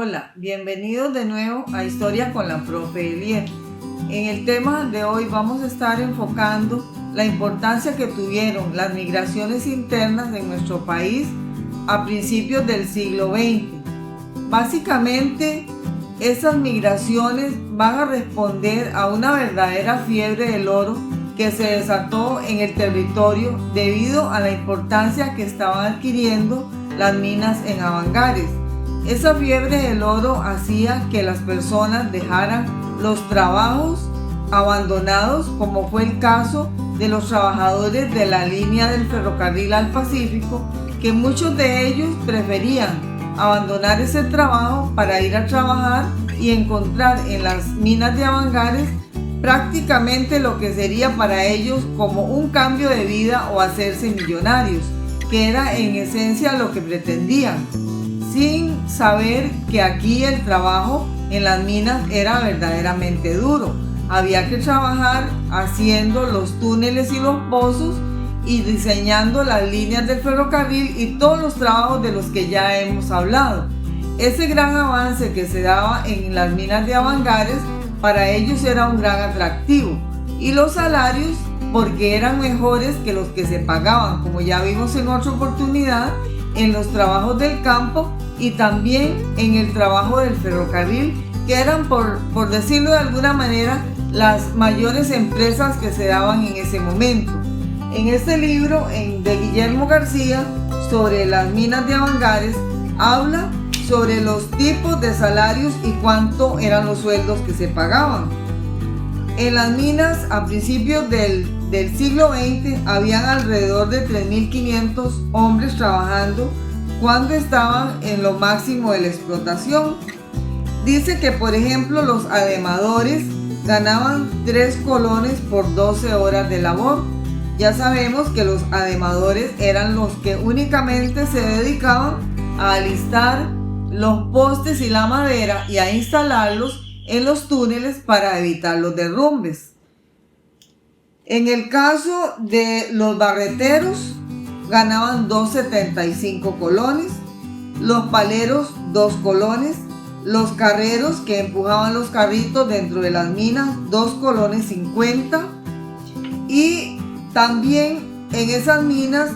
Hola, bienvenidos de nuevo a Historia con la Profe Eliel. En el tema de hoy vamos a estar enfocando la importancia que tuvieron las migraciones internas en nuestro país a principios del siglo XX. Básicamente, estas migraciones van a responder a una verdadera fiebre del oro que se desató en el territorio debido a la importancia que estaban adquiriendo las minas en Avangares. Esa fiebre del oro hacía que las personas dejaran los trabajos abandonados, como fue el caso de los trabajadores de la línea del ferrocarril al Pacífico, que muchos de ellos preferían abandonar ese trabajo para ir a trabajar y encontrar en las minas de Avangares prácticamente lo que sería para ellos como un cambio de vida o hacerse millonarios, que era en esencia lo que pretendían, sin saber que aquí el trabajo en las minas era verdaderamente duro. Había que trabajar haciendo los túneles y los pozos y diseñando las líneas del ferrocarril y todos los trabajos de los que ya hemos hablado. Ese gran avance que se daba en las minas de Avangares para ellos era un gran atractivo, y los salarios, porque eran mejores que los que se pagaban, como ya vimos en otra oportunidad, en los trabajos del campo y también en el trabajo del ferrocarril, que eran, por decirlo de alguna manera, las mayores empresas que se daban en ese momento. En este libro de Guillermo García sobre las minas de Avangares habla sobre los tipos de salarios y cuánto eran los sueldos que se pagaban. En las minas a principios del siglo XX habían alrededor de 3.500 hombres trabajando cuando estaban en lo máximo de la explotación. Dice que, por ejemplo, los ademadores ganaban 3 colones por 12 horas de labor. Ya sabemos que los ademadores eran los que únicamente se dedicaban a alistar los postes y la madera y a instalarlos en los túneles para evitar los derrumbes. En el caso de los barreteros, ganaban 2,75 colones, los paleros 2 colones, los carreros que empujaban los carritos dentro de las minas 2 colones 50, y también en esas minas,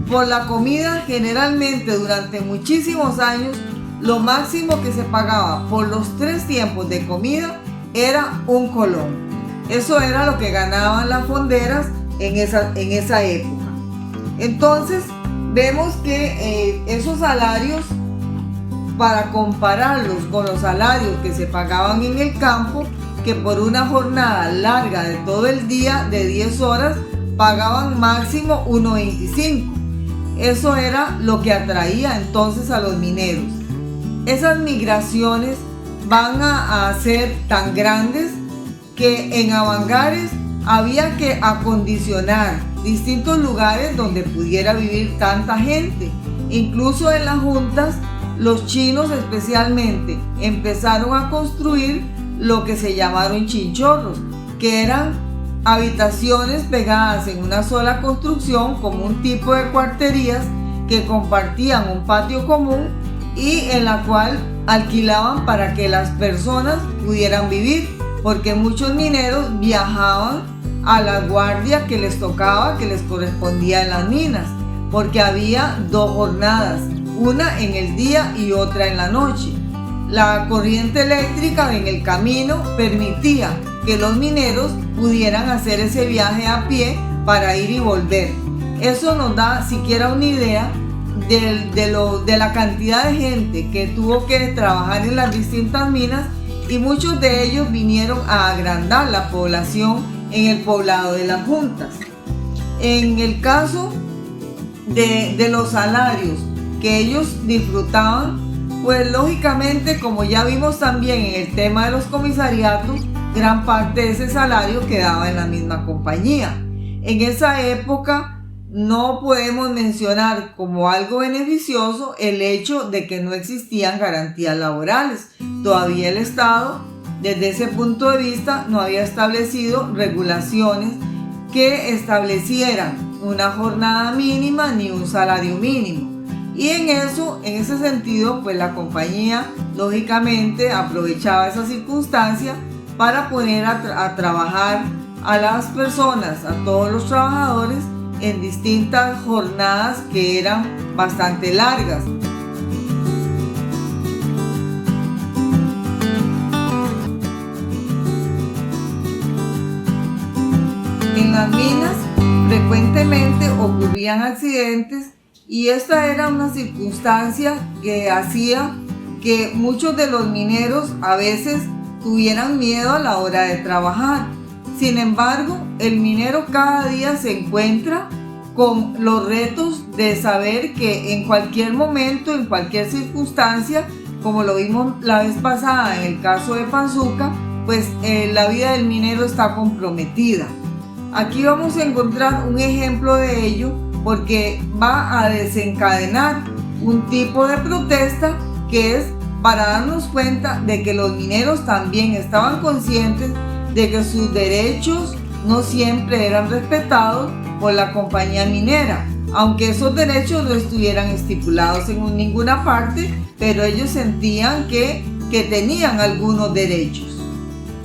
por la comida, generalmente durante muchísimos años lo máximo que se pagaba por los 3 tiempos de comida era 1 colón. Eso era lo que ganaban las fonderas en esa época. Entonces vemos que esos salarios, para compararlos con los salarios que se pagaban en el campo, que por una jornada larga de todo el día de 10 horas pagaban máximo 1.25. Eso era lo que atraía entonces a los mineros. Esas migraciones van a ser tan grandes que en Avangares había que acondicionar distintos lugares donde pudiera vivir tanta gente. Incluso en las juntas, los chinos especialmente empezaron a construir lo que se llamaron chinchorros, que eran habitaciones pegadas en una sola construcción, como un tipo de cuarterías que compartían un patio común y en la cual alquilaban para que las personas pudieran vivir, porque muchos mineros viajaban a la guardia que les tocaba, que les correspondía en las minas, porque había 2 jornadas, una en el día y otra en la noche. La corriente eléctrica en el camino permitía que los mineros pudieran hacer ese viaje a pie para ir y volver. Eso nos da siquiera una idea de la cantidad de gente que tuvo que trabajar en las distintas minas, y muchos de ellos vinieron a agrandar la población en el poblado de las juntas. En el caso de los salarios que ellos disfrutaban, pues lógicamente, como ya vimos también en el tema de los comisariatos, gran parte de ese salario quedaba en la misma compañía. En esa época no podemos mencionar como algo beneficioso el hecho de que no existían garantías laborales. Todavía el Estado, desde ese punto de vista, no había establecido regulaciones que establecieran una jornada mínima ni un salario mínimo. Y en ese sentido, pues la compañía lógicamente aprovechaba esa circunstancia para poner a trabajar a las personas, a todos los trabajadores, en distintas jornadas que eran bastante largas. En las minas frecuentemente ocurrían accidentes y esta era una circunstancia que hacía que muchos de los mineros a veces tuvieran miedo a la hora de trabajar. Sin embargo, el minero cada día se encuentra con los retos de saber que en cualquier momento, en cualquier circunstancia, como lo vimos la vez pasada en el caso de Panzuca, pues la vida del minero está comprometida. Aquí vamos a encontrar un ejemplo de ello porque va a desencadenar un tipo de protesta que es para darnos cuenta de que los mineros también estaban conscientes de que sus derechos no siempre eran respetados por la compañía minera, aunque esos derechos no estuvieran estipulados en ninguna parte, pero ellos sentían que tenían algunos derechos.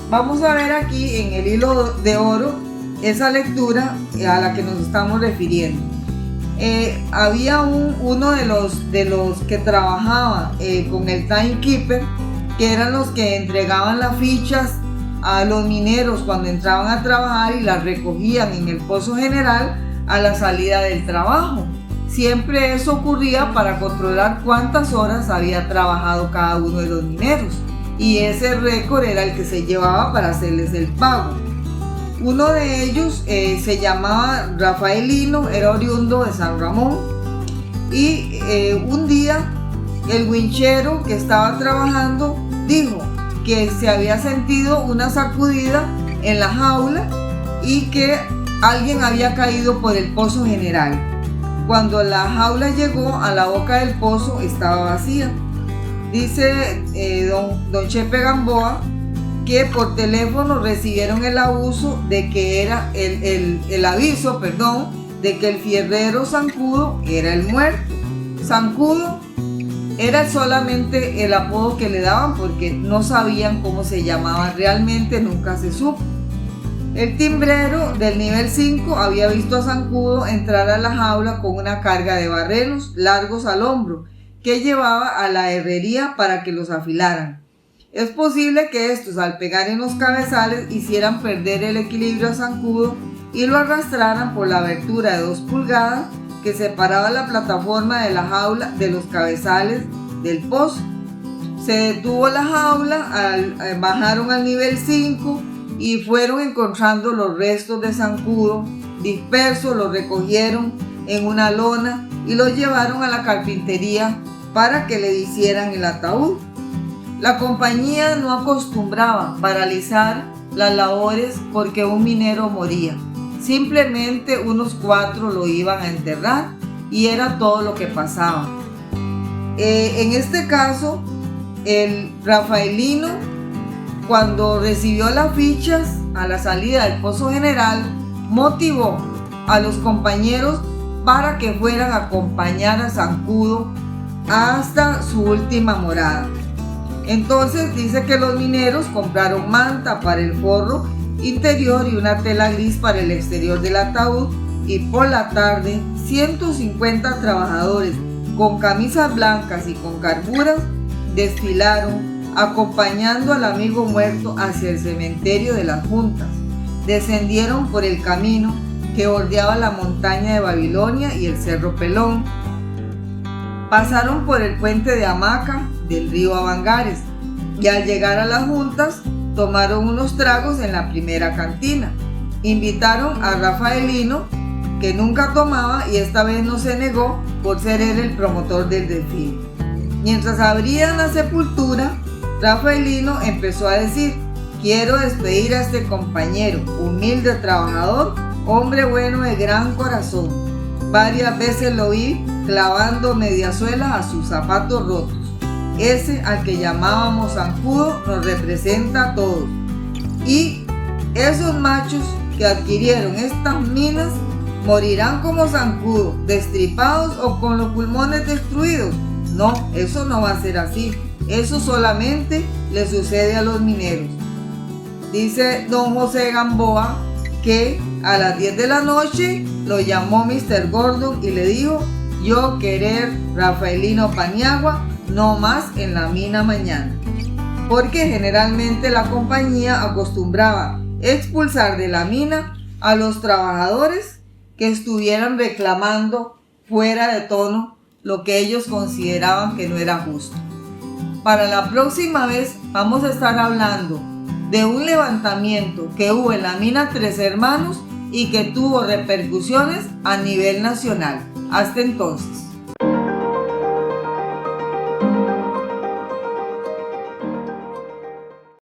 Vamos a ver aquí en el hilo de oro esa lectura a la que nos estamos refiriendo. Había uno de los que trabajaba con el timekeeper, que eran los que entregaban las fichas a los mineros cuando entraban a trabajar y las recogían en el pozo general a la salida del trabajo. Siempre eso ocurría para controlar cuántas horas había trabajado cada uno de los mineros, y ese récord era el que se llevaba para hacerles el pago. Uno de ellos se llamaba Rafaelino, era oriundo de San Ramón, y un día el winchero que estaba trabajando dijo que se había sentido una sacudida en la jaula y que alguien había caído por el pozo general. Cuando la jaula llegó a la boca del pozo estaba vacía. Dice don Chepe Gamboa que por teléfono recibieron el aviso de que era el aviso de que el fierrero Zancudo era el muerto. Zancudo era solamente el apodo que le daban porque no sabían cómo se llamaba realmente, nunca se supo. El timbrero del nivel 5 había visto a Zancudo entrar a la jaula con una carga de barrenos largos al hombro que llevaba a la herrería para que los afilaran. Es posible que estos, al pegar en los cabezales, hicieran perder el equilibrio a Zancudo y lo arrastraran por la abertura de 2 pulgadas que separaba la plataforma de la jaula de los cabezales del pozo. Se detuvo la jaula, bajaron al nivel 5 y fueron encontrando los restos de Zancudo dispersos, los recogieron en una lona y los llevaron a la carpintería para que le hicieran el ataúd. La compañía no acostumbraba paralizar las labores porque un minero moría. Simplemente unos 4 lo iban a enterrar y era todo lo que pasaba. En este caso, el Rafaelino, cuando recibió las fichas a la salida del pozo general, motivó a los compañeros para que fueran a acompañar a Zancudo hasta su última morada. Entonces dice que los mineros compraron manta para el forro interior y una tela gris para el exterior del ataúd, y por la tarde 150 trabajadores con camisas blancas y con garburas desfilaron acompañando al amigo muerto hacia el cementerio de las Juntas. Descendieron por el camino que bordeaba la montaña de Babilonia y el Cerro Pelón. Pasaron por el puente de hamaca del río Avangares y al llegar a las Juntas tomaron unos tragos en la primera cantina. Invitaron a Rafaelino, que nunca tomaba y esta vez no se negó por ser él el promotor del desfile. Mientras abrían la sepultura, Rafaelino empezó a decir: quiero despedir a este compañero, humilde trabajador, hombre bueno de gran corazón. Varias veces lo vi clavando mediasuelas a sus zapatos rotos. Ese al que llamábamos Zancudo nos representa a todos. Y esos machos que adquirieron estas minas morirán como zancudo, destripados o con los pulmones destruidos. No, eso no va a ser así. Eso solamente le sucede a los mineros. Dice don José Gamboa que a las 10 de la noche lo llamó Mr. Gordon y le dijo: yo querer Rafaelino Paniagua no más en la mina mañana. Porque generalmente la compañía acostumbraba expulsar de la mina a los trabajadores que estuvieran reclamando fuera de tono lo que ellos consideraban que no era justo. Para la próxima vez vamos a estar hablando de un levantamiento que hubo en la mina Tres Hermanos y que tuvo repercusiones a nivel nacional. Hasta entonces.